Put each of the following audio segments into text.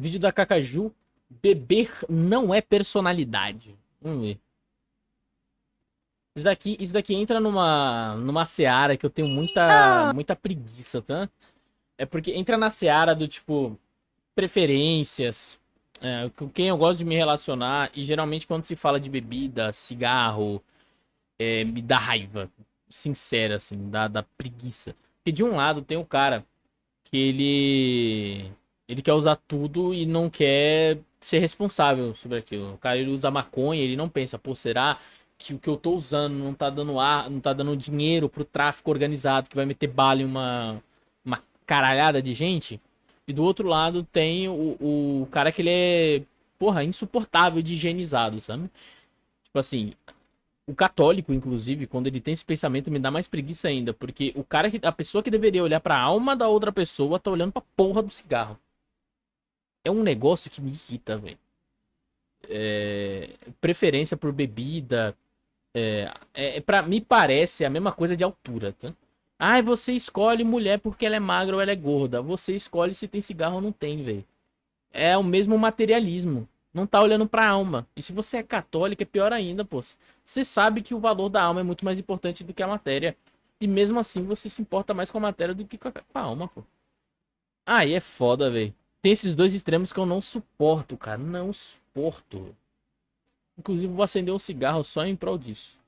Vídeo da Cacaju. Beber não é personalidade. Vamos ver. Isso daqui entra numa seara que eu tenho muita preguiça, tá? É porque entra na seara do tipo preferências, com quem eu gosto de me relacionar. E geralmente quando se fala de bebida, cigarro, me dá raiva. Sincera, assim, dá preguiça. Porque de um lado tem o cara que ele quer usar tudo e não quer ser responsável sobre aquilo. O cara, ele usa maconha, ele não pensa, pô, será que o que eu tô usando não tá dando ar, não tá dando dinheiro pro tráfico organizado que vai meter bala em uma caralhada de gente? E do outro lado tem o cara que ele é, porra, insuportável de higienizado, sabe? Tipo assim, o católico, inclusive, quando ele tem esse pensamento, me dá mais preguiça ainda. Porque a pessoa que deveria olhar pra alma da outra pessoa tá olhando pra porra do cigarro. É um negócio que me irrita, velho. Preferência por bebida. Pra mim parece a mesma coisa de altura, tá? Ai, você escolhe mulher porque ela é magra ou ela é gorda. Você escolhe se tem cigarro ou não tem, velho. É o mesmo materialismo. Não tá olhando pra alma. E se você é católico, é pior ainda, pô. Você sabe que o valor da alma é muito mais importante do que a matéria. E mesmo assim você se importa mais com a matéria do que com a alma, pô. Aí é foda, velho. Tem esses dois extremos que eu não suporto, cara. Não suporto. Inclusive, vou acender um cigarro só em prol disso.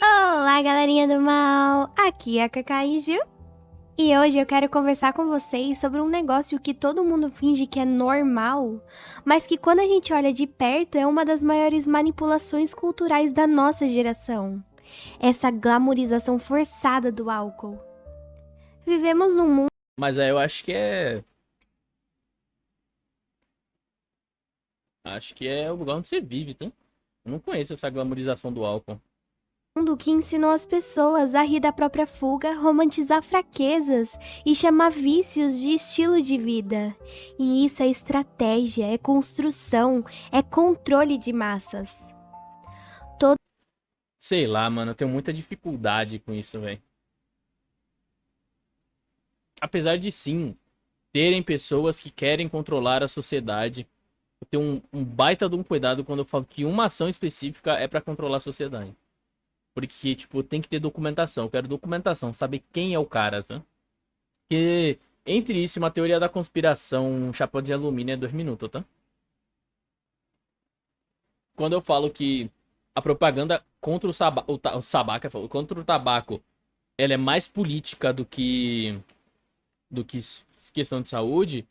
Olá, galerinha do mal! Aqui é a Cacaju e hoje eu quero conversar com vocês sobre um negócio que todo mundo finge que é normal, mas que quando a gente olha de perto é uma das maiores manipulações culturais da nossa geração. Essa glamorização forçada do álcool. Vivemos num mundo Mas aí eu acho que é. Acho que é o lugar onde você vive, tá? Eu não conheço essa glamorização do álcool. que ensinou as pessoas a rir da própria fuga, romantizar fraquezas e chamar vícios de estilo de vida. E isso é estratégia, é construção, é controle de massas. Sei lá, mano. Eu tenho muita dificuldade com isso, velho. Apesar de sim terem pessoas que querem controlar a sociedade, eu tenho um baita de um cuidado quando eu falo que uma ação específica é pra controlar a sociedade. Porque, tipo, tem que ter documentação. Eu quero documentação, saber quem é o cara, tá? Porque entre isso e uma teoria da conspiração, um chapéu de alumínio é 2 minutos, tá? Quando eu falo que a propaganda contra contra o tabaco, ela é mais política do que questão de saúde,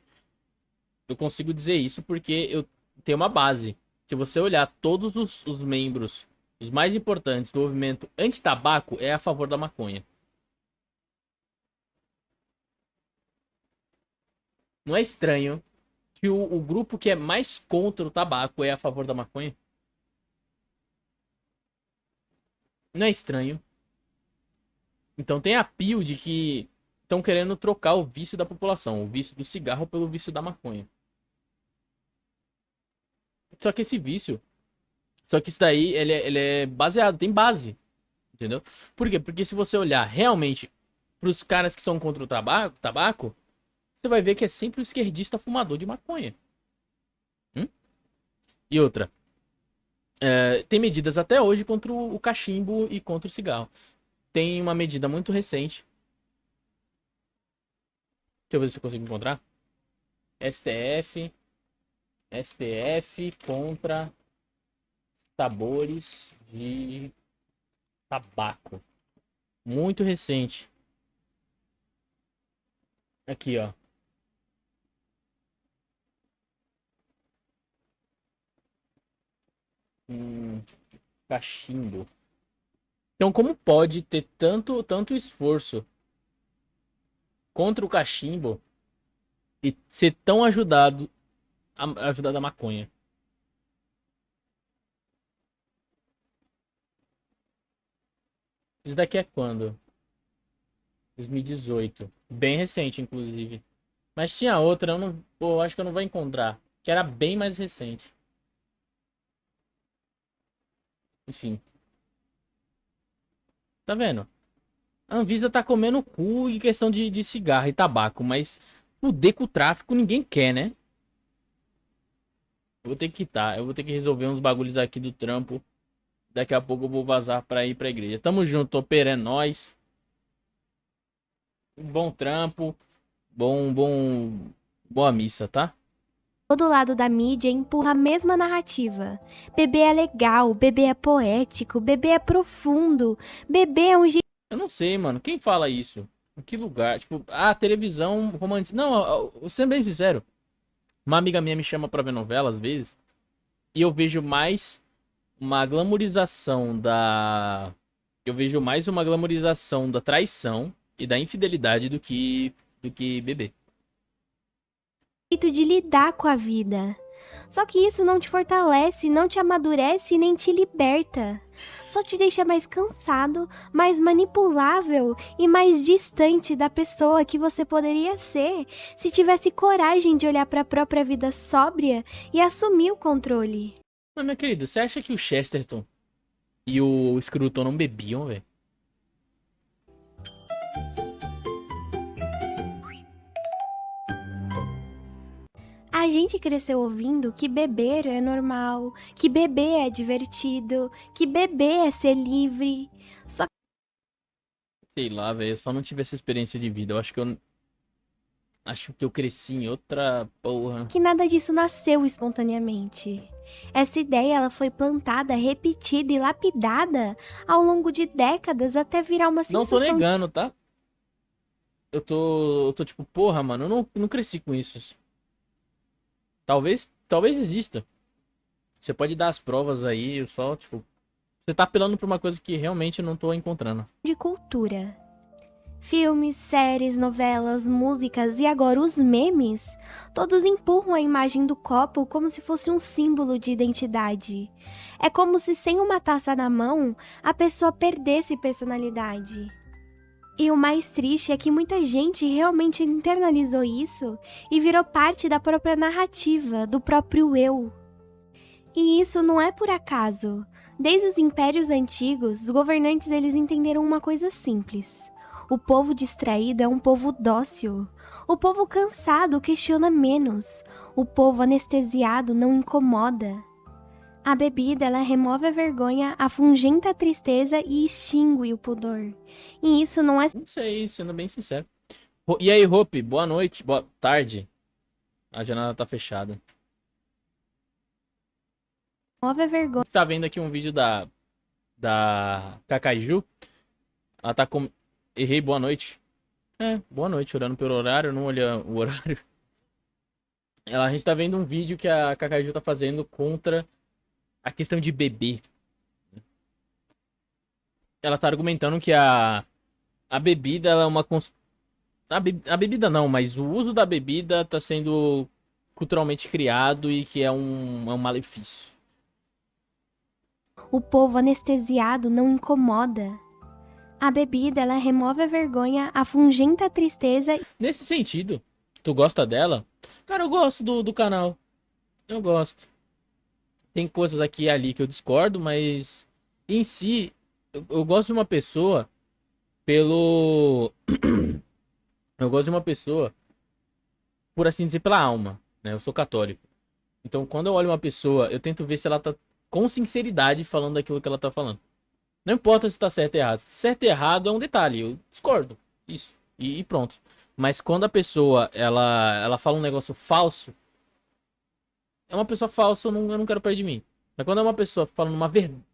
eu consigo dizer isso porque eu tenho uma base. Se você olhar todos os membros, os mais importantes do movimento anti-tabaco, é a favor da maconha. Não é estranho que o grupo que é mais contra o tabaco é a favor da maconha? Não é estranho. Então tem apio de que estão querendo trocar o vício da população, o vício do cigarro pelo vício da maconha. Só que esse vício, só que isso daí, ele é baseado, tem base, entendeu? Por quê? Porque se você olhar realmente pros caras que são contra o tabaco, você vai ver que é sempre o esquerdista fumador de maconha. Hum? E outra, tem medidas até hoje contra o cachimbo e contra o cigarro. Tem uma medida muito recente, deixa eu ver se eu consigo encontrar. STF, STF contra sabores de tabaco. Muito recente. Aqui, ó. Hum, cachimbo. Então, como pode ter tanto esforço contra o cachimbo e ser tão ajudado a maconha? Isso daqui é quando? 2018. Bem recente, inclusive. Mas tinha outra, eu não, pô, eu acho que eu não vou encontrar. Que era bem mais recente. Enfim, tá vendo? A Anvisa tá comendo cu em questão de cigarro e tabaco, mas fuder com o tráfico ninguém quer, né? Eu vou ter que quitar. Eu vou ter que resolver uns bagulhos aqui do trampo. Daqui a pouco eu vou vazar pra ir pra igreja. Tamo junto, Opera, é nóis. Bom trampo. Boa missa, tá? Todo lado da mídia empurra a mesma narrativa. Bebê é legal, bebê é poético, bebê é profundo, bebê é um jeito Eu não sei, mano. Quem fala isso? Em que lugar? Tipo, televisão romântica. Não, sendo bem sincero. Uma amiga minha me chama pra ver novela às vezes. E eu vejo mais uma glamorização da. Eu vejo mais uma glamorização da traição e da infidelidade do que bebê. de lidar com a vida. Só que isso não te fortalece, não te amadurece e nem te liberta. Só te deixa mais cansado, mais manipulável e mais distante da pessoa que você poderia ser se tivesse coragem de olhar para a própria vida sóbria e assumir o controle. Mas, minha querida, você acha que o Chesterton e o Scruton não bebiam, velho? A gente cresceu ouvindo que beber é normal, que beber é divertido, que beber é ser livre. Só Sei lá, velho. Eu só não tive essa experiência de vida. Eu acho que eu. Acho que eu cresci em outra porra. que nada disso nasceu espontaneamente. Essa ideia ela foi plantada, repetida e lapidada ao longo de décadas até virar uma Não tô sensação negando, tá? Eu tô tipo, porra, mano, eu não cresci com isso. Talvez exista. Você pode dar as provas aí, eu só, tipo, você tá apelando pra uma coisa que realmente eu não tô encontrando. de cultura. Filmes, séries, novelas, músicas e agora os memes, todos empurram a imagem do copo como se fosse um símbolo de identidade. É como se sem uma taça na mão, a pessoa perdesse personalidade. E o mais triste é que muita gente realmente internalizou isso e virou parte da própria narrativa, do próprio eu. E isso não é por acaso. Desde os impérios antigos, os governantes eles entenderam uma coisa simples. O povo distraído é um povo dócil. O povo cansado questiona menos. O povo anestesiado não incomoda. A bebida, ela remove a vergonha, afugenta a tristeza e extingue o pudor. E isso não é Não sei, sendo bem sincero. E aí, Hope, boa noite, boa tarde. A janela tá fechada. remove a vergonha. Tá vendo aqui um vídeo da Cacaju? Ela tá com. Errei, boa noite. Boa noite, olhando pelo horário, não olhando o horário. A gente tá vendo um vídeo que a Cacaju tá fazendo contra a questão de beber. Ela tá argumentando que a bebida ela é uma. A bebida não, mas o uso da bebida tá sendo culturalmente criado e que é um malefício. O povo anestesiado não incomoda. A bebida, ela remove a vergonha, afugenta a tristeza. Nesse sentido, tu gosta dela? Cara, eu gosto do canal. Eu gosto. Tem coisas aqui e ali que eu discordo, mas em si, eu gosto de uma pessoa pelo. Eu gosto de uma pessoa, por assim dizer, pela alma, né? Eu sou católico. Então, quando eu olho uma pessoa, eu tento ver se ela tá com sinceridade falando daquilo que ela tá falando. Não importa se tá certo ou errado. Certo e errado é um detalhe, eu discordo. Isso. E pronto. Mas quando a pessoa, ela fala um negócio falso, é uma pessoa falsa, eu não quero perto de mim. Mas quando é uma pessoa falando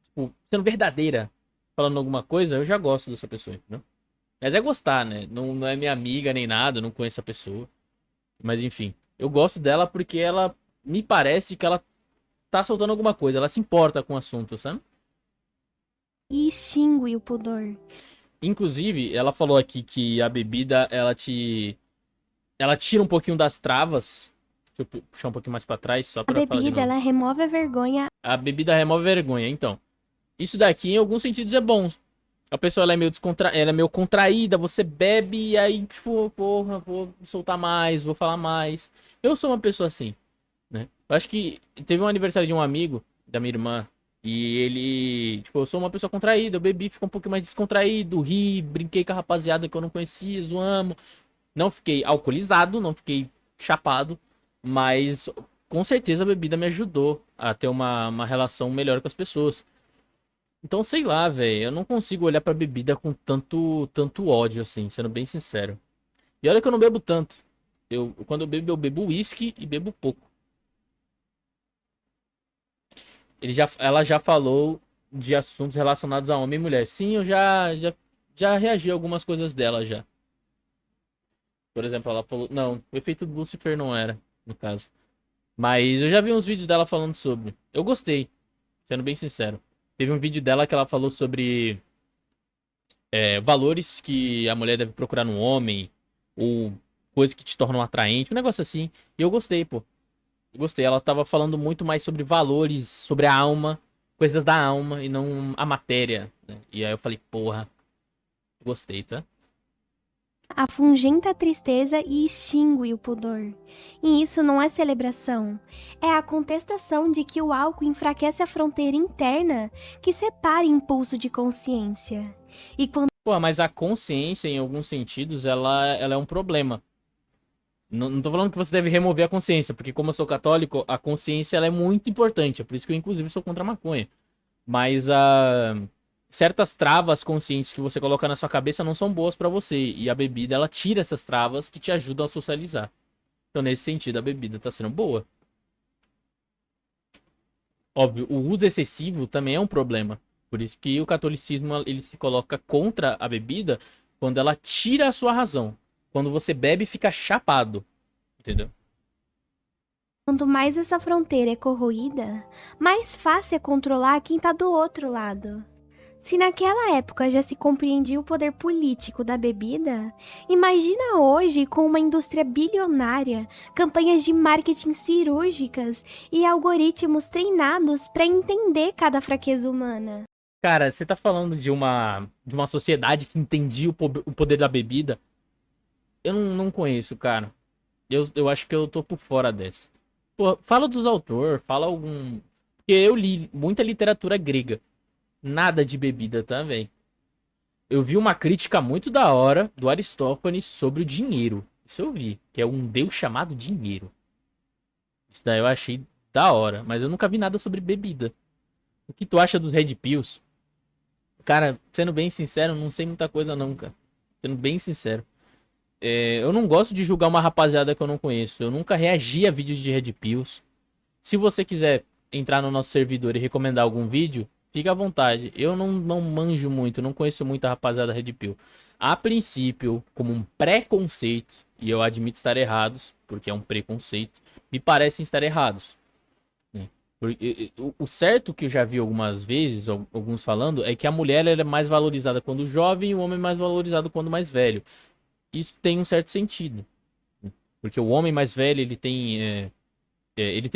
tipo, sendo verdadeira, falando alguma coisa, eu já gosto dessa pessoa, entendeu? Mas é gostar, né? Não é minha amiga nem nada, eu não conheço a pessoa. Mas enfim, eu gosto dela porque ela me parece que ela tá soltando alguma coisa, ela se importa com o assunto, sabe? E extingue o pudor. Inclusive, ela falou aqui que a bebida, ela tira um pouquinho das travas. Deixa eu puxar um pouquinho mais pra trás, só A pra falar de bebida, novo. ela remove a vergonha. A bebida remove a vergonha, então. Isso daqui, em alguns sentidos, é bom. A pessoa, ela é meio contraída, você bebe e aí, tipo, porra, vou soltar mais, vou falar mais. Eu sou uma pessoa assim, né? Eu acho que teve um aniversário de um amigo, da minha irmã, e ele, tipo, eu sou uma pessoa contraída, eu bebi, fico um pouco mais descontraído, ri, brinquei com a rapaziada que eu não conhecia, zoamos. Não fiquei alcoolizado, não fiquei chapado, mas com certeza a bebida me ajudou a ter uma relação melhor com as pessoas. Então, sei lá, velho, eu não consigo olhar pra bebida com tanto ódio, assim, sendo bem sincero. E olha que eu não bebo tanto. Quando eu bebo uísque e bebo pouco. Ela já falou de assuntos relacionados a homem e mulher. Sim, já reagi a algumas coisas dela já. Por exemplo, ela falou. Não, o efeito do Lucifer não era, no caso. Mas eu já vi uns vídeos dela falando sobre. Eu gostei, sendo bem sincero. Teve um vídeo dela que ela falou sobre valores que a mulher deve procurar no homem, ou coisas que te tornam atraente, um negócio assim. E eu gostei, pô. Eu gostei. Ela tava falando muito mais sobre valores, sobre a alma, coisas da alma e não a matéria, né? E aí eu falei, porra, gostei, tá? Afugenta a tristeza e extingue o pudor. E isso não é celebração, é a contestação de que o álcool enfraquece a fronteira interna que separa impulso de consciência. E quando Pô, mas a consciência, em alguns sentidos, ela é um problema. Não tô falando que você deve remover a consciência, porque como eu sou católico, a consciência ela é muito importante. É por isso que eu, inclusive, sou contra a maconha. Mas certas travas conscientes que você coloca na sua cabeça não são boas pra você. E a bebida, ela tira essas travas que te ajudam a socializar. Então, nesse sentido, a bebida tá sendo boa. Óbvio, o uso excessivo também é um problema. Por isso que o catolicismo ele se coloca contra a bebida quando ela tira a sua razão. Quando você bebe, fica chapado. Entendeu? quanto mais essa fronteira é corroída, mais fácil é controlar quem está do outro lado. Se naquela época já se compreendia o poder político da bebida, imagina hoje com uma indústria bilionária, campanhas de marketing cirúrgicas e algoritmos treinados para entender cada fraqueza humana. Cara, você tá falando de uma sociedade que entendia o poder da bebida? Eu não conheço, cara. Eu acho que eu tô por fora dessa. Pô, fala dos autores, fala algum. Porque eu li muita literatura grega. Nada de bebida, tá, velho? Eu vi uma crítica muito da hora do Aristófanes sobre o dinheiro. Isso eu vi, que é um deus chamado dinheiro. Isso daí eu achei da hora, mas eu nunca vi nada sobre bebida. O que tu acha dos Red Pills? Cara, sendo bem sincero, não sei muita coisa não, cara. Sendo bem sincero. Eu não gosto de julgar uma rapaziada que eu não conheço. Eu nunca reagi a vídeos de Red Pills. Se você quiser entrar no nosso servidor e recomendar algum vídeo, fica à vontade. Eu não manjo muito, não conheço muita rapaziada Red Pill. A princípio, como um preconceito, e eu admito estar errados, porque é um preconceito, me parecem estar errados. Né? O certo que eu já vi algumas vezes, alguns falando, é que a mulher ela é mais valorizada quando jovem e o homem é mais valorizado quando mais velho. Isso tem um certo sentido. Né? Porque o homem mais velho, ele tem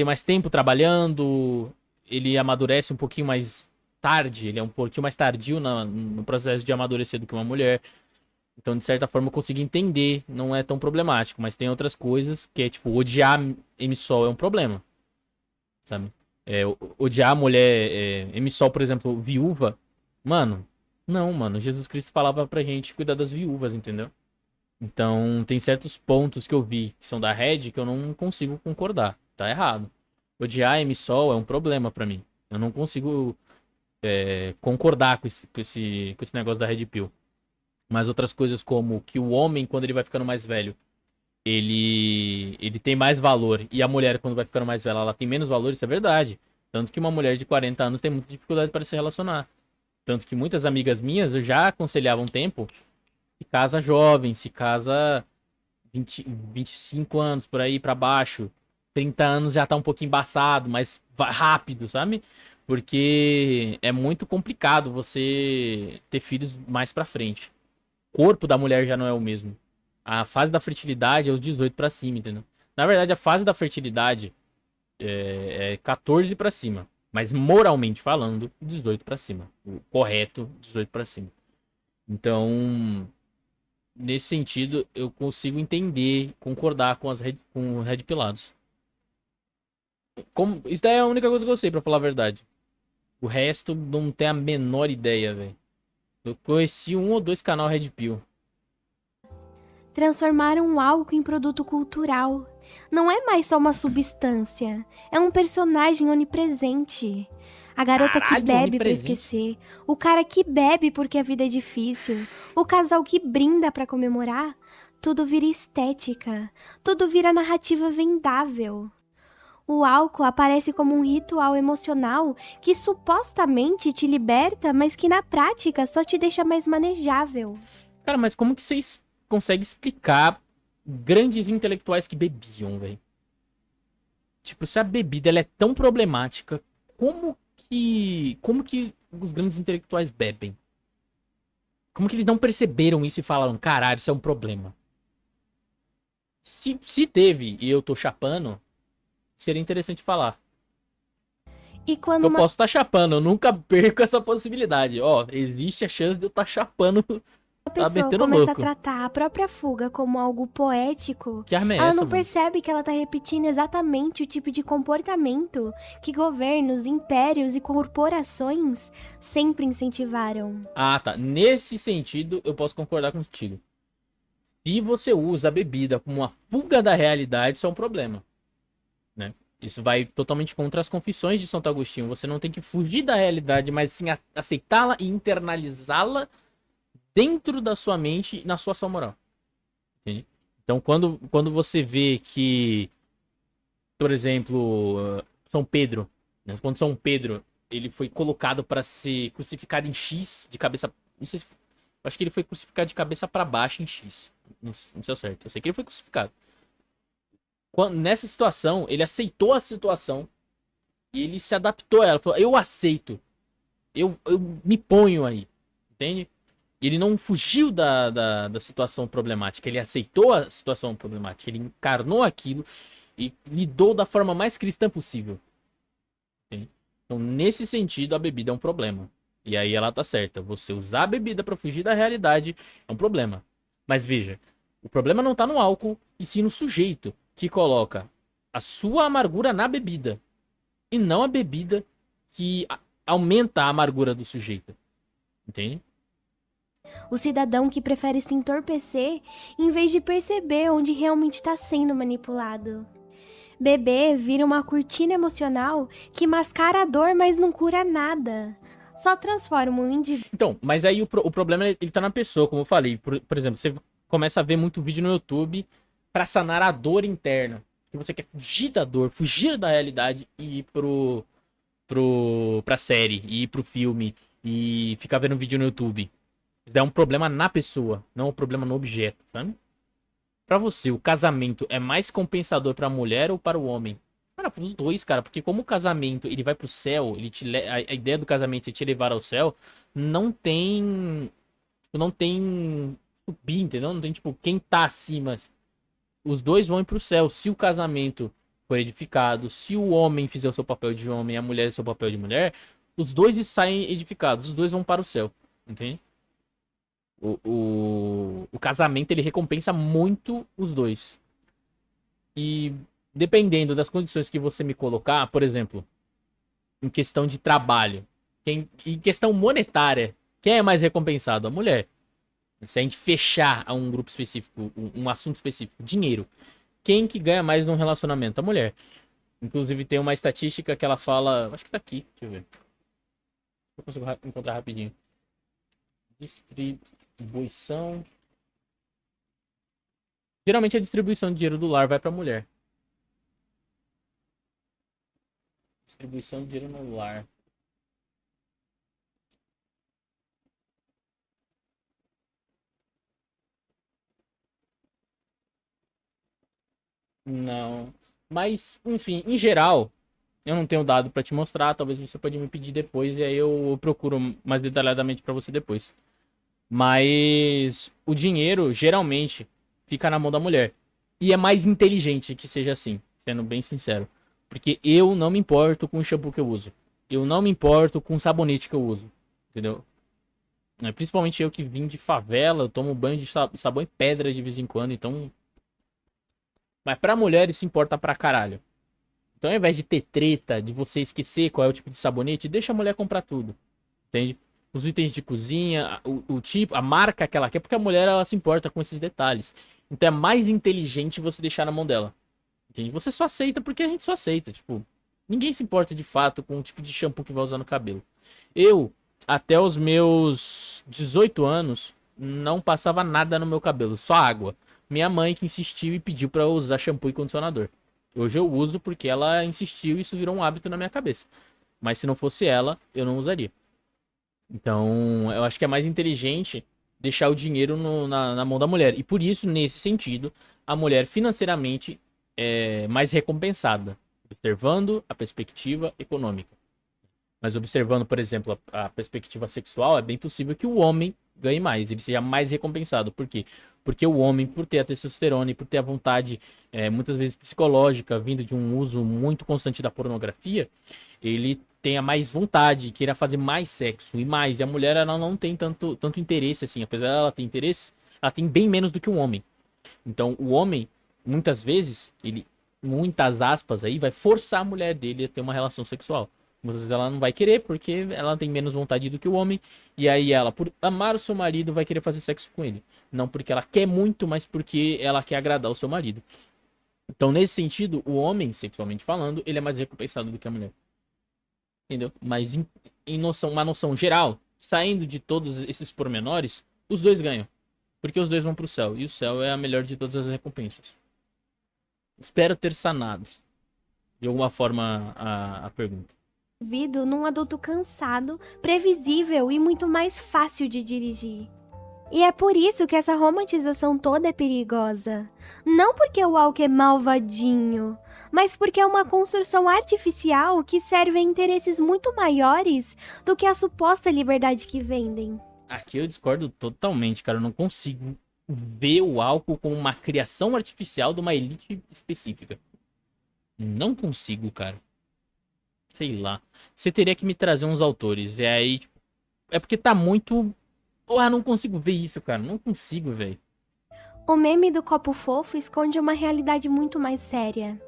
mais tempo trabalhando, ele amadurece um pouquinho mais tarde, ele é um pouquinho mais tardio no processo de amadurecer do que uma mulher. Então, de certa forma, eu consigo entender, não é tão problemático. Mas tem outras coisas que é, tipo, odiar M-Sol é um problema, sabe? Odiar a mulher M-Sol, por exemplo, viúva, mano, não, mano. Jesus Cristo falava pra gente cuidar das viúvas, entendeu? Então, tem certos pontos que eu vi que são da Red que eu não consigo concordar. Tá errado. Odiar M-Sol é um problema pra mim. Eu não consigo concordar com esse negócio da Red Pill. Mas outras coisas como que o homem, quando ele vai ficando mais velho, ele tem mais valor. E a mulher, quando vai ficando mais velha, ela tem menos valor, isso é verdade. Tanto que uma mulher de 40 anos tem muita dificuldade para se relacionar. Tanto que muitas amigas minhas eu já aconselhava um tempo, se casa jovem, se casa 25 anos por aí para baixo. 30 anos já tá um pouco embaçado, mas rápido, sabe? Porque é muito complicado você ter filhos mais pra frente. O corpo da mulher já não é o mesmo. A fase da fertilidade é os 18 pra cima, entendeu? Na verdade, a fase da fertilidade é 14 pra cima. Mas moralmente falando, 18 pra cima. O correto, 18 pra cima. Então, nesse sentido, eu consigo entender, concordar com os Red Pilados. Isso daí é a única coisa que eu sei, pra falar a verdade. O resto não tem a menor ideia, velho. Eu conheci um ou dois canal Red Pill. Transformaram o álcool em produto cultural, Não é mais só uma substância, é um personagem onipresente. A garota que Caralho, bebe pra onipresente. esquecer, o cara que bebe porque a vida é difícil, o casal que brinda pra comemorar, tudo vira estética, tudo vira narrativa vendável. O álcool aparece como um ritual emocional que supostamente te liberta, mas que na prática só te deixa mais manejável. Cara, mas como que vocês conseguem explicar grandes intelectuais que bebiam, velho? Tipo, se a bebida ela é tão problemática, como que os grandes intelectuais bebem? Como que eles não perceberam isso e falaram, caralho, isso é um problema? Se teve e eu tô chapando, seria interessante falar. E quando Eu uma posso estar chapando, eu nunca perco essa possibilidade. Ó, existe a chance de eu estar chapando, tá pessoa metendo começa a louco. tratar a própria fuga como algo poético, Que arma é ela essa, não mano? percebe que ela tá repetindo exatamente o tipo de comportamento que governos, impérios e corporações sempre incentivaram. Ah, tá. Nesse sentido, eu posso concordar contigo. Se você usa a bebida como uma fuga da realidade, isso é um problema, né? Isso vai totalmente contra as confissões de Santo Agostinho. Você não tem que fugir da realidade, mas sim aceitá-la e internalizá-la dentro da sua mente e na sua ação moral. Entende? Então, quando você vê que, por exemplo, São Pedro, né? Quando São Pedro ele foi colocado para ser crucificado em X de cabeça, não sei se, acho que ele foi crucificado de cabeça para baixo em X. Não sei o certo. Eu sei que ele foi crucificado. Nessa situação, ele aceitou a situação e ele se adaptou a ela. Falou, eu aceito. Eu me ponho aí. Entende? E ele não fugiu da situação problemática. Ele aceitou a situação problemática. Ele encarnou aquilo e lidou da forma mais cristã possível. Entende? Então, nesse sentido, a bebida é um problema. E aí ela tá certa. Você usar a bebida para fugir da realidade é um problema. Mas veja, o problema não tá no álcool, e sim no sujeito que coloca a sua amargura na bebida. E não a bebida que aumenta a amargura do sujeito. Entende? O cidadão que prefere se entorpecer em vez de perceber onde realmente está sendo manipulado. Beber vira uma cortina emocional que mascara a dor, mas não cura nada. Só transforma um indivíduo. Então, mas aí o problema ele tá na pessoa, como eu falei. Por exemplo, você começa a ver muito vídeo no YouTube pra sanar a dor interna. Que você quer fugir da dor, fugir da realidade e ir pra série, e ir pro filme, e ficar vendo vídeo no YouTube. Isso é um problema na pessoa, não um problema no objeto, sabe? Pra você, o casamento é mais compensador pra mulher ou para o homem? Cara, pros dois, cara, porque como o casamento, ele vai pro céu, a ideia do casamento é te levar ao céu, não tem, não tem subir, entendeu? Não tem, tipo, quem tá acima. Os dois vão ir pro céu. Se o casamento for edificado, se o homem fizer o seu papel de homem e a mulher o seu papel de mulher, os dois saem edificados, os dois vão para o céu, entende? O casamento, ele recompensa muito os dois. E dependendo das condições que você me colocar, por exemplo, em questão de trabalho, em questão monetária, quem é mais recompensado? A mulher. Se a gente fechar a um grupo específico, um assunto específico, dinheiro. Quem que ganha mais num relacionamento? A mulher. Inclusive tem uma estatística que ela fala, acho que tá aqui, deixa eu ver. Eu consigo encontrar rapidinho. Distribuição. Geralmente a distribuição de dinheiro do lar vai pra mulher. Distribuição de dinheiro no lar. Não. Mas, enfim, em geral, eu não tenho dado pra te mostrar. Talvez você pode me pedir depois e aí eu procuro mais detalhadamente pra você depois. Mas o dinheiro geralmente fica na mão da mulher. E é mais inteligente que seja assim, sendo bem sincero. Porque eu não me importo com o shampoo que eu uso. Eu não me importo com o sabonete que eu uso. Entendeu? Principalmente eu que vim de favela, eu tomo banho de sabão e pedra de vez em quando, então. Mas pra mulher isso importa pra caralho. Então ao invés de ter treta, de você esquecer qual é o tipo de sabonete, deixa a mulher comprar tudo. Entende? Os itens de cozinha, o tipo, a marca que ela quer, porque a mulher ela se importa com esses detalhes. Então é mais inteligente você deixar na mão dela. Entende? Você só aceita porque a gente só aceita. Tipo, ninguém se importa de fato com o tipo de shampoo que vai usar no cabelo. Eu, até os meus 18 anos, não passava nada no meu cabelo, só água. Minha mãe que insistiu e pediu pra eu usar shampoo e condicionador. Hoje eu uso porque ela insistiu e isso virou um hábito na minha cabeça. Mas se não fosse ela, eu não usaria. Então, eu acho que é mais inteligente deixar o dinheiro na mão da mulher. E por isso, nesse sentido, a mulher financeiramente é mais recompensada, observando a perspectiva econômica. Mas observando, por exemplo, a perspectiva sexual, é bem possível que o homem ganhe mais, ele seja mais recompensado. Por quê? Porque o homem, por ter a testosterona e por ter a vontade, muitas vezes psicológica, vindo de um uso muito constante da pornografia, ele tenha mais vontade, queira fazer mais sexo e mais. E a mulher, ela não tem tanto interesse assim. Apesar dela ter interesse, ela tem bem menos do que um homem. Então, o homem, muitas vezes, ele, muitas aspas aí, vai forçar a mulher dele a ter uma relação sexual. Muitas vezes ela não vai querer, porque ela tem menos vontade do que o homem. E aí ela, por amar o seu marido, vai querer fazer sexo com ele. Não porque ela quer muito, mas porque ela quer agradar o seu marido. Então, nesse sentido, o homem, sexualmente falando, ele é mais recompensado do que a mulher. Entendeu? Mas em noção, uma noção geral, saindo de todos esses pormenores, os dois ganham. Porque os dois vão pro céu. E o céu é a melhor de todas as recompensas. Espero ter sanado de alguma forma a pergunta. Vivido num adulto cansado, previsível e muito mais fácil de dirigir. E é por isso que essa romantização toda é perigosa. Não porque o Walker é malvadinho, mas porque é uma construção artificial que serve a interesses muito maiores do que a suposta liberdade que vendem. Aqui eu discordo totalmente, cara. Eu não consigo ver o álcool como uma criação artificial de uma elite específica. Não consigo, cara. Sei lá. Você teria que me trazer uns autores. E aí, tipo, é porque tá muito. Ah, não consigo ver isso, cara. Não consigo, velho. O meme do copo fofo esconde uma realidade muito mais séria.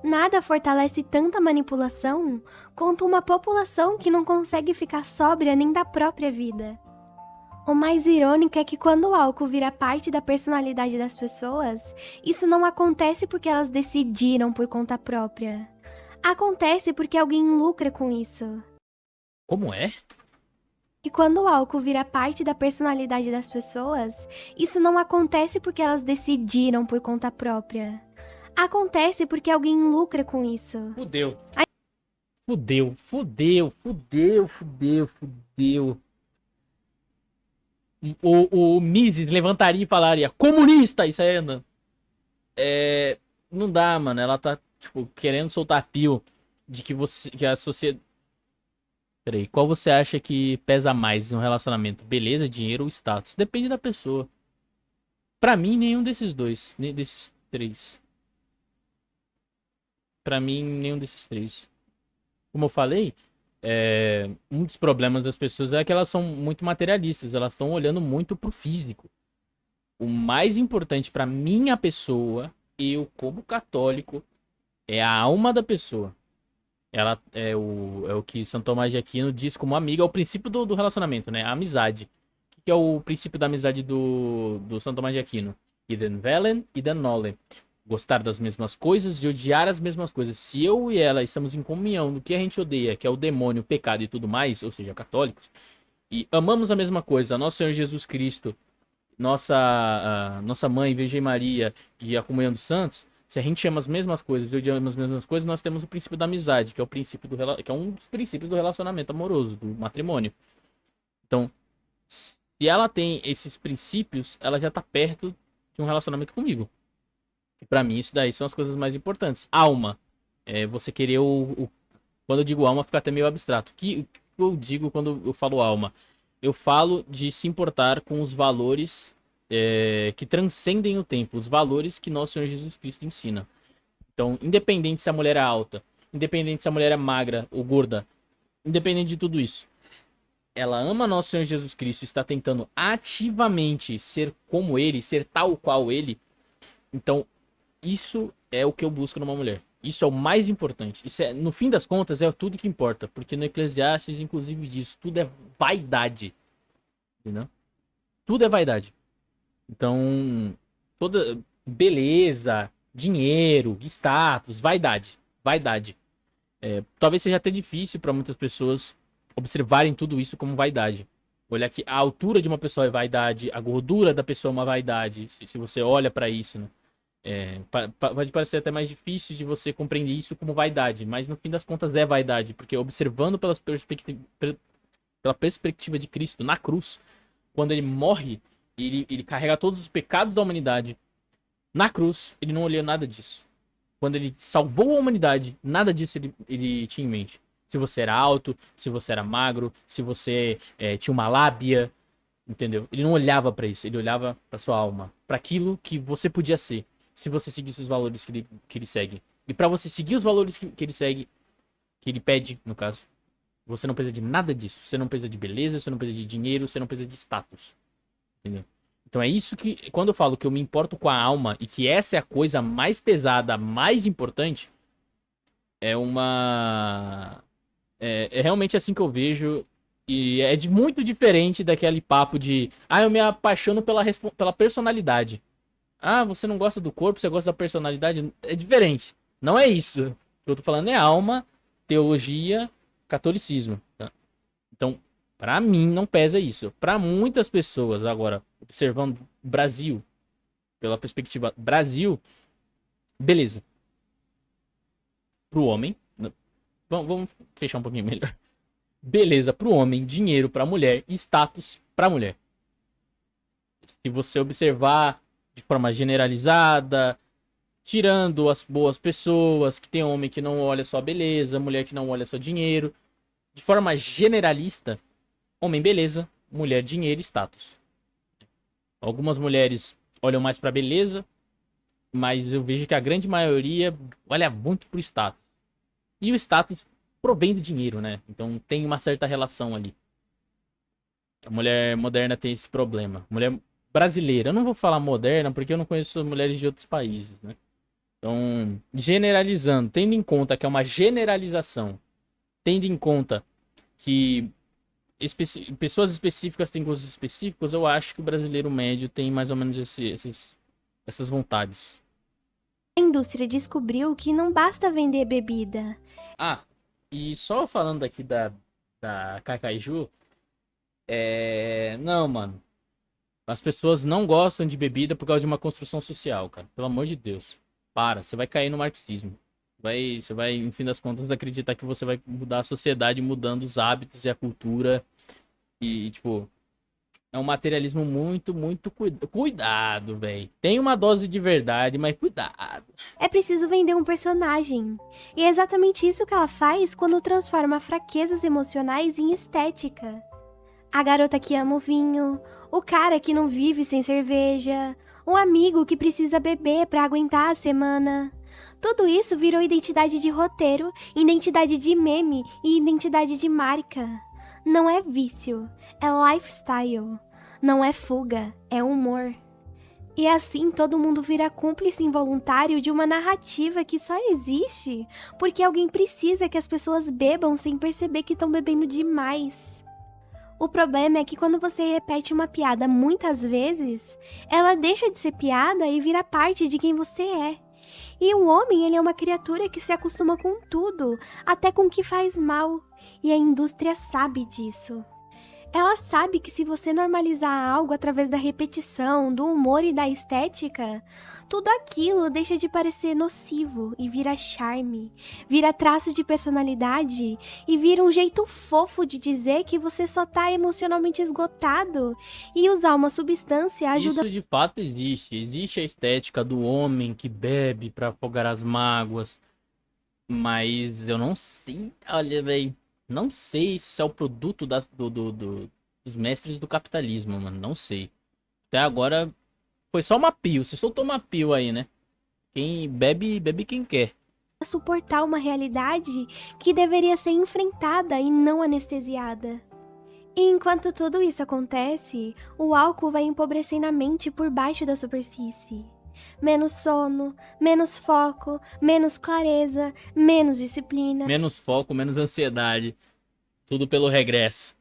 Nada fortalece tanta manipulação quanto uma população que não consegue ficar sóbria nem da própria vida. O mais irônico é que quando o álcool vira parte da personalidade das pessoas, isso não acontece porque elas decidiram por conta própria. Acontece porque alguém lucra com isso. Como é? Que quando o álcool vira parte da personalidade das pessoas, isso não acontece porque elas decidiram por conta própria. Acontece porque alguém lucra com isso. Fudeu. Fudeu, fudeu, fudeu, fudeu, fudeu. O Mises levantaria e falaria: comunista! Isso aí, não. Não dá, mano. Ela tá, tipo, querendo soltar pio de que a sociedade. Peraí, qual você acha que pesa mais em um relacionamento? Beleza, dinheiro ou status? Depende da pessoa. Pra mim, nenhum desses dois. Nem desses três. Pra mim, nenhum desses três. Como eu falei, um dos problemas das pessoas é que elas são muito materialistas. Elas estão olhando muito pro físico. O mais importante pra minha pessoa, eu como católico, é a alma da pessoa. Ela é o que Santo Tomás de Aquino diz como amiga, é o princípio do relacionamento, né? A amizade. O que é o princípio da amizade do Santo Tomás de Aquino? Idem velen, idem nolem. Gostar das mesmas coisas e odiar as mesmas coisas. Se eu e ela estamos em comunhão do que a gente odeia, que é o demônio, o pecado e tudo mais, ou seja, católicos, e amamos a mesma coisa, nosso Senhor Jesus Cristo, nossa mãe, Virgem Maria e a comunhão dos santos, se a gente ama as mesmas coisas e odiamos as mesmas coisas, nós temos o princípio da amizade, que é o princípio que é um dos princípios do relacionamento amoroso, do matrimônio. Então, se ela tem esses princípios, ela já tá perto de um relacionamento comigo. E pra mim, isso daí são as coisas mais importantes. Alma. Você querer quando eu digo alma, fica até meio abstrato. O que eu digo quando eu falo alma? Eu falo de se importar com os valores que transcendem o tempo. Os valores que nosso Senhor Jesus Cristo ensina. Então, independente se a mulher é alta, independente se a mulher é magra ou gorda, independente de tudo isso, ela ama nosso Senhor Jesus Cristo e está tentando ativamente ser como ele, ser tal qual ele. Então, isso é o que eu busco numa mulher. Isso é o mais importante. Isso no fim das contas, é tudo que importa. Porque no Eclesiastes, inclusive, diz: tudo é vaidade. Entendeu? Tudo é vaidade. Então, toda beleza, dinheiro, status, vaidade. Vaidade. Talvez seja até difícil para muitas pessoas observarem tudo isso como vaidade. Olhar que a altura de uma pessoa é vaidade, a gordura da pessoa é uma vaidade, se você olha para isso, né? Pode parecer até mais difícil de você compreender isso como vaidade, mas no fim das contas é vaidade, porque observando pela perspectiva de Cristo na cruz, quando ele morre, ele carrega todos os pecados da humanidade. Na cruz, ele não olhou nada disso. Quando ele salvou a humanidade, nada disso ele tinha em mente. Se você era alto, se você era magro, se você tinha uma lábia, entendeu? Ele não olhava pra isso, ele olhava pra sua alma, pra aquilo que você podia ser, se você seguisse os valores que ele segue. E pra você seguir os valores que ele segue, que ele pede, no caso, você não precisa de nada disso. Você não precisa de beleza, você não precisa de dinheiro, você não precisa de status. Entendeu? Então é isso que, quando eu falo que eu me importo com a alma e que essa é a coisa mais pesada, mais importante, é uma... É realmente assim que eu vejo. E é muito diferente daquele papo de... Ah, eu me apaixono pela personalidade. Ah, você não gosta do corpo, você gosta da personalidade. É diferente. Não é isso. O que eu tô falando é alma, teologia, catolicismo. Tá? Então, pra mim, não pesa isso. Pra muitas pessoas, agora, observando o Brasil, pela perspectiva Brasil, beleza. Pro homem... Vamos fechar um pouquinho melhor. Beleza pro homem, dinheiro pra mulher, status pra mulher. Se você observar de forma generalizada, tirando as boas pessoas, que tem homem que não olha só beleza, mulher que não olha só dinheiro, de forma generalista, homem beleza, mulher dinheiro e status. Algumas mulheres olham mais pra beleza, mas eu vejo que a grande maioria olha muito pro status. E o status provém do dinheiro, né? Então tem uma certa relação ali. A mulher moderna tem esse problema. Mulher brasileira, eu não vou falar moderna porque eu não conheço mulheres de outros países, né? Então, generalizando, tendo em conta que é uma generalização, tendo em conta que pessoas específicas têm gostos específicos, eu acho que o brasileiro médio tem mais ou menos essas vontades. A indústria descobriu que não basta vender bebida. Ah, e só falando aqui da Cacaju, não, mano. As pessoas não gostam de bebida por causa de uma construção social, cara. Pelo amor de Deus. Para, você vai cair no marxismo. Você vai, no fim das contas, acreditar que você vai mudar a sociedade mudando os hábitos e a cultura. Tipo, é um materialismo muito, muito cuidado, velho. Tem uma dose de verdade, mas cuidado. É preciso vender um personagem. E é exatamente isso que ela faz quando transforma fraquezas emocionais em estética. A garota que ama o vinho, o cara que não vive sem cerveja, o amigo que precisa beber pra aguentar a semana. Tudo isso virou identidade de roteiro, identidade de meme e identidade de marca. Não é vício, é lifestyle. Não é fuga, é humor. E assim todo mundo vira cúmplice involuntário de uma narrativa que só existe porque alguém precisa que as pessoas bebam sem perceber que estão bebendo demais. O problema é que quando você repete uma piada muitas vezes, ela deixa de ser piada e vira parte de quem você é. E o homem, ele é uma criatura que se acostuma com tudo, até com o que faz mal. E a indústria sabe disso. Ela sabe que se você normalizar algo através da repetição, do humor e da estética, tudo aquilo deixa de parecer nocivo e vira charme, vira traço de personalidade e vira um jeito fofo de dizer que você só tá emocionalmente esgotado e usar uma substância ajuda... Isso de fato existe. Existe a estética do homem que bebe pra afogar as mágoas. Mas eu não sei, olha, velho. Não sei se isso é o produto dos mestres do capitalismo, mano. Não sei. Até agora foi só uma pio. Você soltou uma pio aí, né? Quem bebe, bebe quem quer. Suportar uma realidade que deveria ser enfrentada e não anestesiada. E enquanto tudo isso acontece, o álcool vai empobrecendo a mente por baixo da superfície. Menos sono, menos foco, menos clareza, menos disciplina. Menos foco, menos ansiedade. Tudo pelo regresso.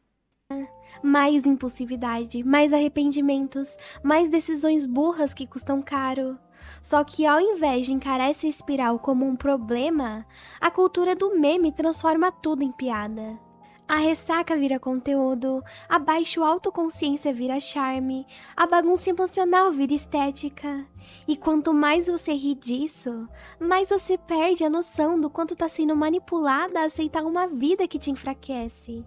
mais impulsividade, mais arrependimentos, mais decisões burras que custam caro. Só que ao invés de encarar essa espiral como um problema, a cultura do meme transforma tudo em piada. A ressaca vira conteúdo, a baixa autoconsciência vira charme, a bagunça emocional vira estética. E quanto mais você ri disso, mais você perde a noção do quanto está sendo manipulada a aceitar uma vida que te enfraquece.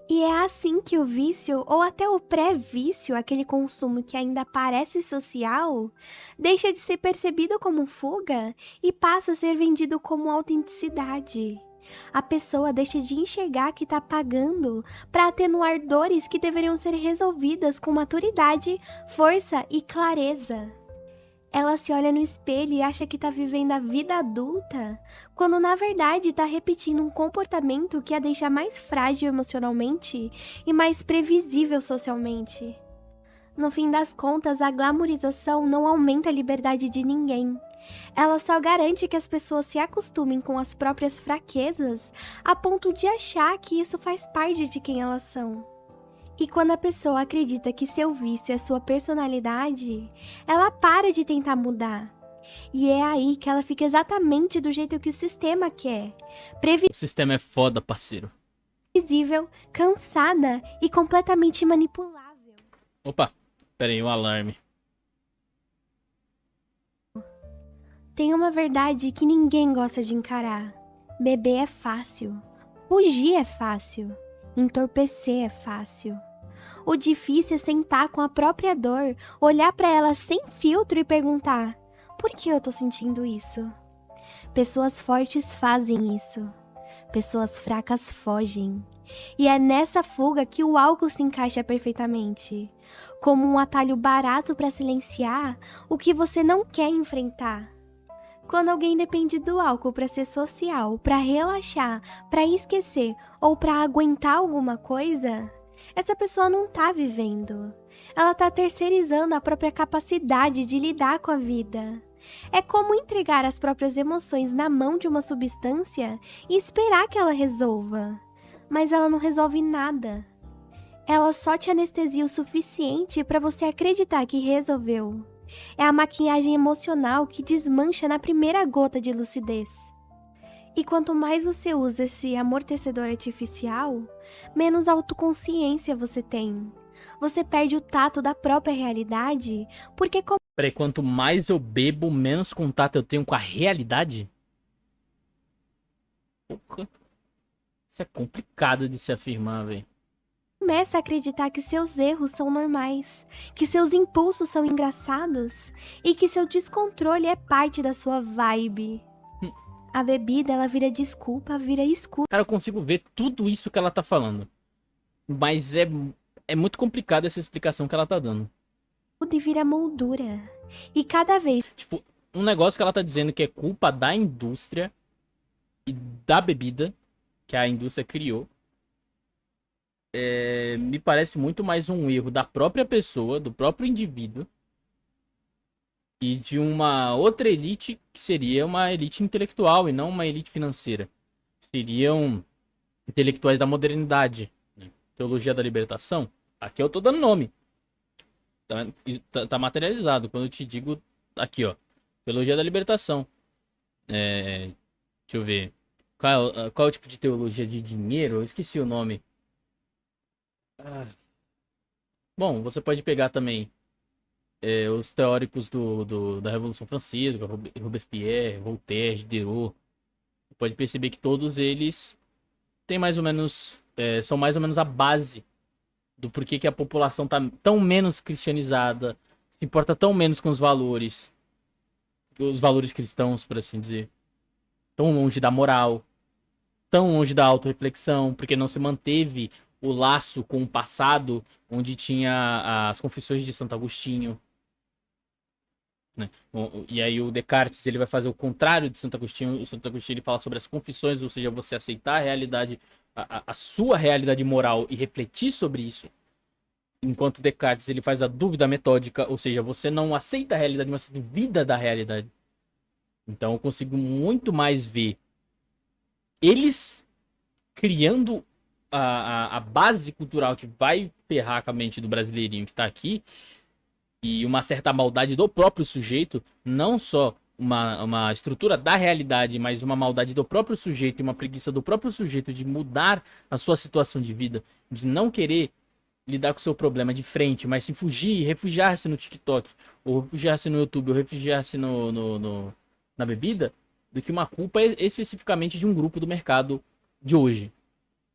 E é assim que o vício, ou até o pré-vício, aquele consumo que ainda parece social, deixa de ser percebido como fuga e passa a ser vendido como autenticidade. A pessoa deixa de enxergar que está pagando para atenuar dores que deveriam ser resolvidas com maturidade, força e clareza. Ela se olha no espelho e acha que está vivendo a vida adulta, quando na verdade está repetindo um comportamento que a deixa mais frágil emocionalmente e mais previsível socialmente. No fim das contas, a glamorização não aumenta a liberdade de ninguém. Ela só garante que as pessoas se acostumem com as próprias fraquezas a ponto de achar que isso faz parte de quem elas são. E quando a pessoa acredita que seu vício é sua personalidade, ela para de tentar mudar. E é aí que ela fica exatamente do jeito que o sistema quer. O sistema é foda, parceiro. Previsível, cansada e completamente manipulável. Opa, pera aí, um alarme. Tem uma verdade que ninguém gosta de encarar. Beber é fácil. Fugir é fácil. Entorpecer é fácil. O difícil é sentar com a própria dor, olhar pra ela sem filtro e perguntar: por que eu tô sentindo isso? Pessoas fortes fazem isso. Pessoas fracas fogem. E é nessa fuga que o álcool se encaixa perfeitamente, como um atalho barato pra silenciar o que você não quer enfrentar. Quando alguém depende do álcool para ser social, para relaxar, para esquecer ou para aguentar alguma coisa, essa pessoa não tá vivendo. Ela tá terceirizando a própria capacidade de lidar com a vida. É como entregar as próprias emoções na mão de uma substância e esperar que ela resolva. Mas ela não resolve nada. Ela só te anestesia o suficiente para você acreditar que resolveu. É a maquiagem emocional que desmancha na primeira gota de lucidez. E quanto mais você usa esse amortecedor artificial, menos autoconsciência você tem. Você perde o tato da própria realidade, porque... Peraí, quanto mais eu bebo, menos contato eu tenho com a realidade? Porra. Isso é complicado de se afirmar, velho. Começa a acreditar que seus erros são normais, que seus impulsos são engraçados e que seu descontrole é parte da sua vibe. A bebida, ela vira desculpa, vira escudo. Cara, eu consigo ver tudo isso que ela tá falando. Mas é muito complicado essa explicação que ela tá dando. E vira moldura. E cada vez... Tipo, um negócio que ela tá dizendo que é culpa da indústria e da bebida que a indústria criou. Me parece muito mais um erro da própria pessoa, do próprio indivíduo e de uma outra elite que seria uma elite intelectual e não uma elite financeira. Seriam intelectuais da modernidade, né? Teologia da libertação. Aqui eu tô dando nome. Tá materializado. Quando eu te digo aqui, ó, teologia da libertação. Deixa eu ver. Qual é o tipo de teologia de dinheiro? Eu esqueci o nome. Bom, você pode pegar também os teóricos da Revolução Francesa, Robespierre, Voltaire, Diderot. Você pode perceber que todos eles têm mais ou menos, são mais ou menos a base do porquê que a população tá tão menos cristianizada, se importa tão menos com os valores cristãos, por assim dizer. Tão longe da moral, tão longe da autorreflexão, porque não se manteve o laço com o passado, onde tinha as Confissões de Santo Agostinho, né? E aí o Descartes ele vai fazer o contrário de Santo Agostinho. O Santo Agostinho ele fala sobre as confissões, ou seja, você aceitar a realidade, a sua realidade moral e refletir sobre isso. Enquanto Descartes ele faz a dúvida metódica, ou seja, você não aceita a realidade, mas você duvida da realidade. Então eu consigo muito mais ver eles criando a base cultural que vai ferrar com a mente do brasileirinho que tá aqui, e uma certa maldade do próprio sujeito, não só uma estrutura da realidade, mas uma maldade do próprio sujeito e uma preguiça do próprio sujeito de mudar a sua situação de vida, de não querer lidar com o seu problema de frente, mas se fugir, refugiar-se no TikTok, ou refugiar-se no YouTube, ou refugiar-se na bebida, do que uma culpa especificamente de um grupo do mercado de hoje.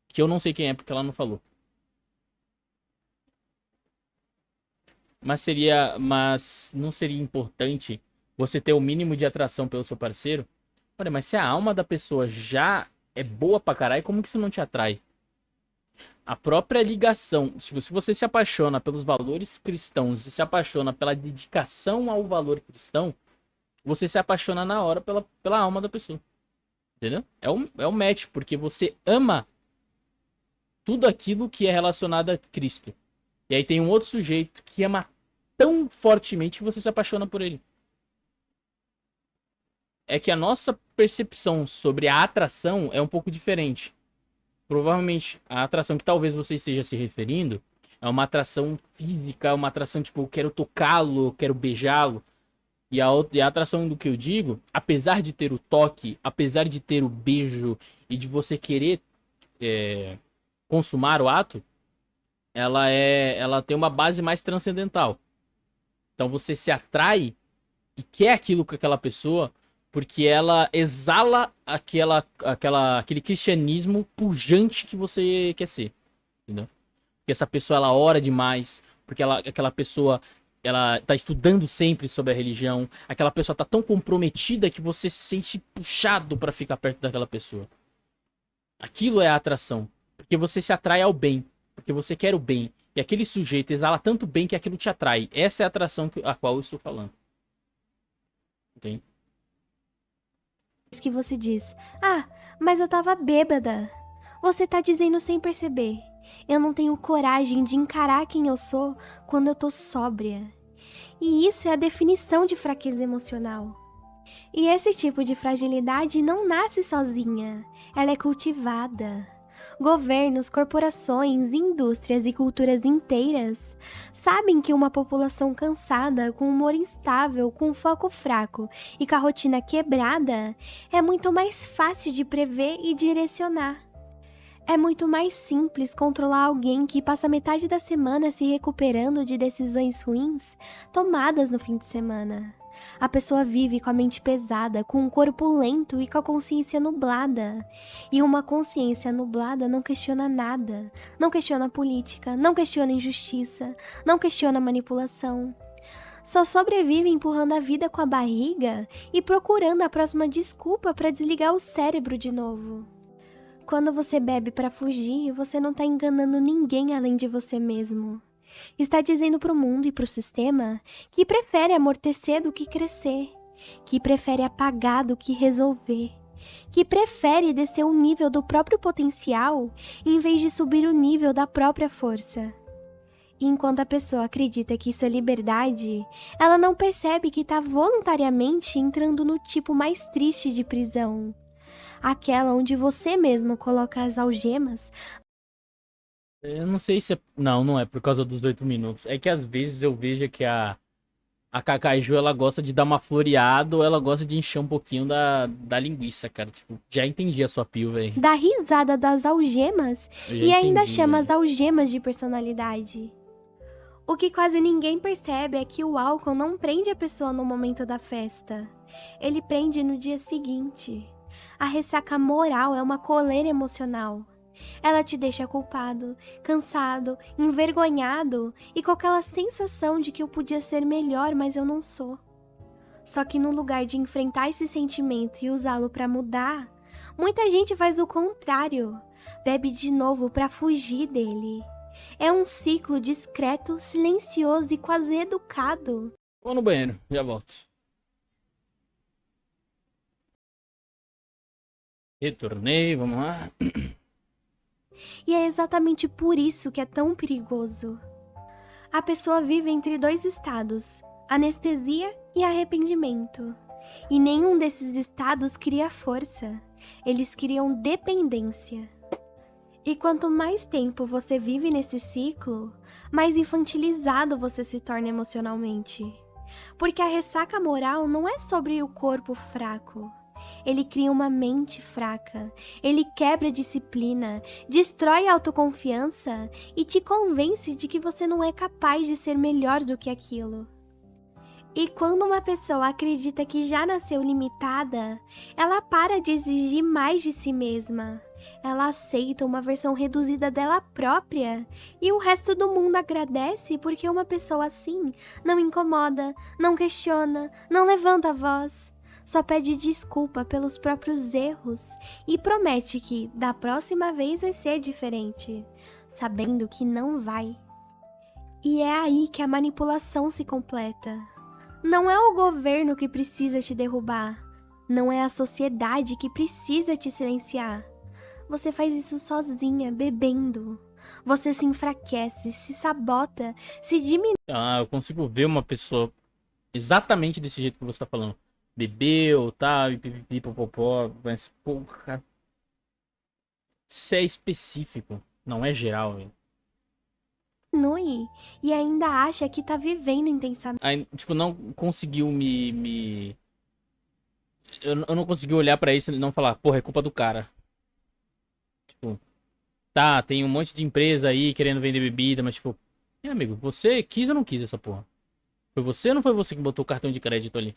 Que eu não sei quem é, porque ela não falou. Mas não seria importante você ter o mínimo de atração pelo seu parceiro? Olha, mas se a alma da pessoa já é boa pra caralho, como que isso não te atrai? A própria ligação, tipo, se você se apaixona pelos valores cristãos e se apaixona pela dedicação ao valor cristão, você se apaixona na hora pela alma da pessoa. Entendeu? É um match, porque você ama tudo aquilo que é relacionado a Cristo. E aí tem um outro sujeito que ama tão fortemente que você se apaixona por ele. É que a nossa percepção sobre a atração é um pouco diferente. Provavelmente a atração que talvez você esteja se referindo é uma atração física, uma atração tipo, eu quero tocá-lo, eu quero beijá-lo. E a atração do que eu digo, apesar de ter o toque, apesar de ter o beijo e de você querer consumar o ato, ela tem uma base mais transcendental. Então você se atrai e quer aquilo com aquela pessoa porque ela exala aquele cristianismo pujante que você quer ser, entendeu? Porque essa pessoa ela ora demais, porque aquela pessoa ela tá estudando sempre sobre a religião, aquela pessoa tá tão comprometida que você se sente puxado para ficar perto daquela pessoa. Aquilo é a atração, porque você se atrai ao bem, porque você quer o bem, e aquele sujeito exala tanto bem que aquilo te atrai. Essa é a atração a qual eu estou falando. Entende? Que você diz, mas eu tava bêbada. Você tá dizendo sem perceber. Eu não tenho coragem de encarar quem eu sou quando eu tô sóbria. E isso é a definição de fraqueza emocional. E esse tipo de fragilidade não nasce sozinha. Ela é cultivada. Governos, corporações, indústrias e culturas inteiras sabem que uma população cansada, com humor instável, com foco fraco e com a rotina quebrada é muito mais fácil de prever e direcionar. É muito mais simples controlar alguém que passa metade da semana se recuperando de decisões ruins tomadas no fim de semana. A pessoa vive com a mente pesada, com um corpo lento e com a consciência nublada. E uma consciência nublada não questiona nada. Não questiona política, não questiona injustiça, não questiona manipulação. Só sobrevive empurrando a vida com a barriga e procurando a próxima desculpa para desligar o cérebro de novo. Quando você bebe para fugir, você não está enganando ninguém além de você mesmo. Está dizendo para o mundo e para o sistema que prefere amortecer do que crescer, que prefere apagar do que resolver, que prefere descer o nível do próprio potencial em vez de subir o nível da própria força. E enquanto a pessoa acredita que isso é liberdade, ela não percebe que está voluntariamente entrando no tipo mais triste de prisão, aquela onde você mesmo coloca as algemas. Eu não sei se é... Não é por causa dos 8 minutos. É que às vezes eu vejo que a Cacaju, ela gosta de dar uma floreada ou ela gosta de encher um pouquinho da linguiça, cara. Tipo, já entendi a sua pio, velho. Dá risada das algemas e ainda chama as algemas de personalidade. O que quase ninguém percebe é que o álcool não prende a pessoa no momento da festa. Ele prende no dia seguinte. A ressaca moral é uma coleira emocional. Ela te deixa culpado, cansado, envergonhado e com aquela sensação de que eu podia ser melhor, mas eu não sou. Só que no lugar de enfrentar esse sentimento e usá-lo para mudar, muita gente faz o contrário, bebe de novo para fugir dele. É um ciclo discreto, silencioso e quase educado. Vou no banheiro, já volto. Retornei, vamos lá. E é exatamente por isso que é tão perigoso. A pessoa vive entre dois estados, anestesia e arrependimento. E nenhum desses estados cria força, eles criam dependência. E quanto mais tempo você vive nesse ciclo, mais infantilizado você se torna emocionalmente. Porque a ressaca moral não é sobre o corpo fraco. Ele cria uma mente fraca, ele quebra a disciplina, destrói a autoconfiança e te convence de que você não é capaz de ser melhor do que aquilo. E quando uma pessoa acredita que já nasceu limitada, ela para de exigir mais de si mesma. Ela aceita uma versão reduzida dela própria e o resto do mundo agradece porque uma pessoa assim não incomoda, não questiona, não levanta a voz. Só pede desculpa pelos próprios erros e promete que da próxima vez vai ser diferente, sabendo que não vai. E é aí que a manipulação se completa. Não é o governo que precisa te derrubar. Não é a sociedade que precisa te silenciar. Você faz isso sozinha, bebendo. Você se enfraquece, se sabota, se diminui. Ah, eu consigo ver uma pessoa exatamente desse jeito que você tá falando. Bebeu, tá, e pipipi, popopó, mas, porra. Isso é específico, não é geral, velho. E ainda acha que tá vivendo intensamente. Aí, tipo, não conseguiu eu não consegui olhar pra isso e não falar, porra, é culpa do cara. Tipo, tá, tem um monte de empresa aí querendo vender bebida, mas tipo, meu amigo, você quis ou não quis essa porra? Foi você ou não foi você que botou o cartão de crédito ali?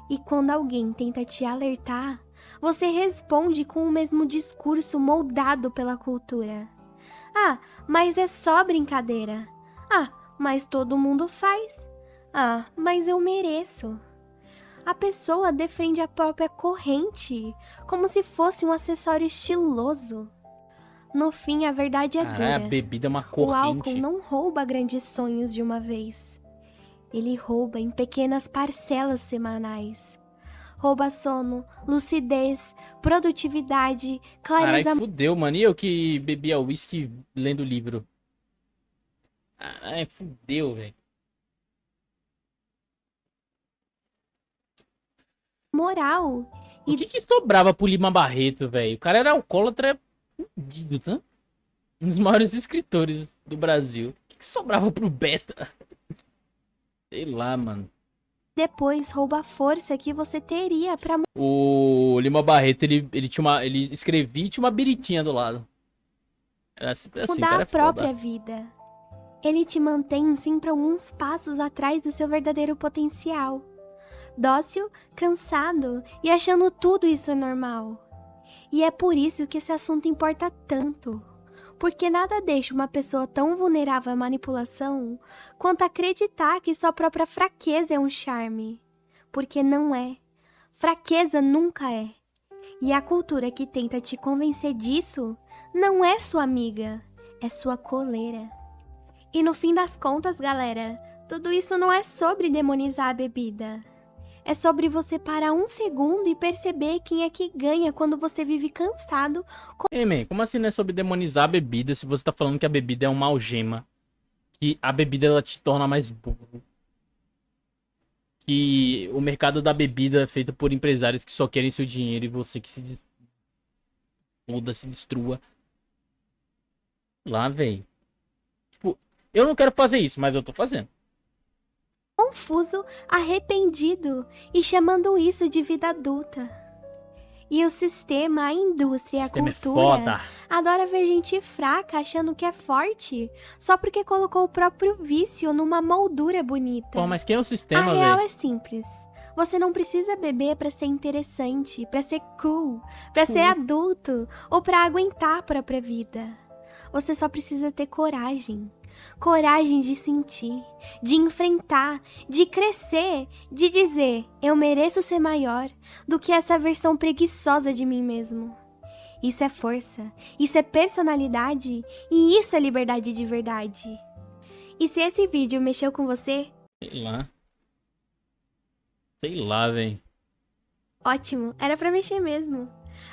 E quando alguém tenta te alertar, você responde com o mesmo discurso moldado pela cultura. Ah, mas é só brincadeira. Ah, mas todo mundo faz. Ah, mas eu mereço. A pessoa defende a própria corrente, como se fosse um acessório estiloso. No fim, a verdade é Caralho, a dura. bebida é uma O álcool corrente. não rouba grandes sonhos de uma vez. Ele rouba em pequenas parcelas semanais. Rouba sono, lucidez, produtividade, Caralho, clareza. fudeu, mano. E eu que bebia uísque lendo livro. Ai, fudeu, velho. Moral. O que sobrava pro Lima Barreto, velho? O cara era alcoólatra fudido, tá? Um dos maiores escritores do Brasil. O que sobrava pro Beta? Sei lá, mano. Depois rouba a força que você teria pra O Lima Barreto, ele tinha uma. Ele escrevia e tinha uma biritinha do lado. Era sempre assim, o mudar cara a é própria foda. vida. Ele te mantém sempre alguns passos atrás do seu verdadeiro potencial. Dócil, cansado e achando tudo isso normal. E é por isso que esse assunto importa tanto. Porque nada deixa uma pessoa tão vulnerável à manipulação quanto acreditar que sua própria fraqueza é um charme. Porque não é. Fraqueza nunca é. E a cultura que tenta te convencer disso não é sua amiga, é sua coleira. E no fim das contas, galera, tudo isso não é sobre demonizar a bebida. É sobre você parar um segundo e perceber quem é que ganha quando você vive cansado. Ei, man, como assim não é sobre demonizar a bebida se você tá falando que a bebida é uma algema? Que a bebida ela te torna mais burro. Que o mercado da bebida é feito por empresários que só querem seu dinheiro e você que se destrua. Lá, velho. Tipo, eu não quero fazer isso, mas eu tô fazendo. Confuso, arrependido e chamando isso de vida adulta. E o sistema, a indústria e O a sistema é cultura foda. adora ver gente fraca achando que é forte só porque colocou o próprio vício numa moldura bonita. Pô, mas quem é o A sistema, real velho? é simples. Você não precisa beber pra ser interessante, pra ser cool, pra ser adulto ou pra aguentar a própria vida. Você só precisa ter coragem. Coragem de sentir, de enfrentar, de crescer, de dizer: eu mereço ser maior do que essa versão preguiçosa de mim mesmo. Isso é força, isso é personalidade e isso é liberdade de verdade. E se esse vídeo mexeu com você, Sei lá. Sei lá, velho. ótimo, era pra mexer mesmo.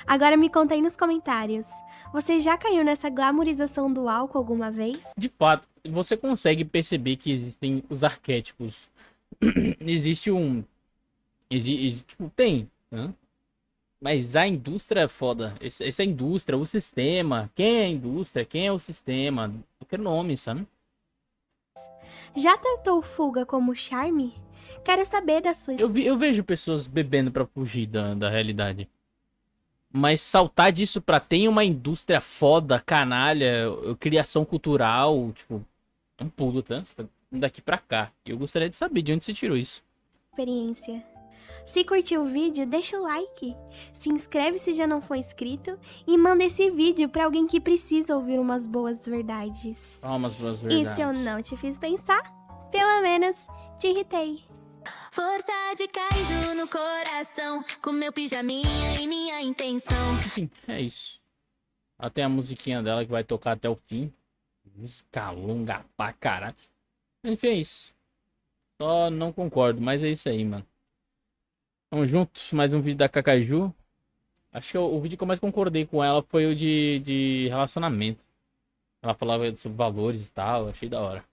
Agora me conta aí nos comentários. Você já caiu nessa glamorização do álcool alguma vez? De fato, você consegue perceber que existem os arquétipos. Existe um. Tipo, tem, né? Mas a indústria é foda. Essa é a indústria, o sistema. Quem é a indústria? Quem é o sistema? Eu quero nome, sabe? Já tratou fuga como charme? Quero saber da sua Eu vejo pessoas bebendo pra fugir da realidade. Mas saltar disso pra ter uma indústria foda, canalha, criação cultural, tipo, é um pulo, tá? Você tá daqui pra cá. Eu gostaria de saber de onde você tirou isso. experiência. Se curtiu o vídeo, deixa o like, se inscreve se já não for inscrito e manda esse vídeo pra alguém que precisa ouvir umas boas verdades. Palmas pelas E verdades. se eu não te fiz pensar, pelo menos te irritei. Força de kaiju no coração, com meu pijaminha e minha intenção. Enfim, é isso. Ela tem a musiquinha dela que vai tocar até o fim. Música longa pra caralho. Enfim, é isso. Só não concordo, mas é isso aí, mano. Tamo juntos, mais um vídeo da Cacaju. Acho que o vídeo que eu mais concordei com ela foi o de relacionamento. Ela falava sobre valores e tal, achei da hora.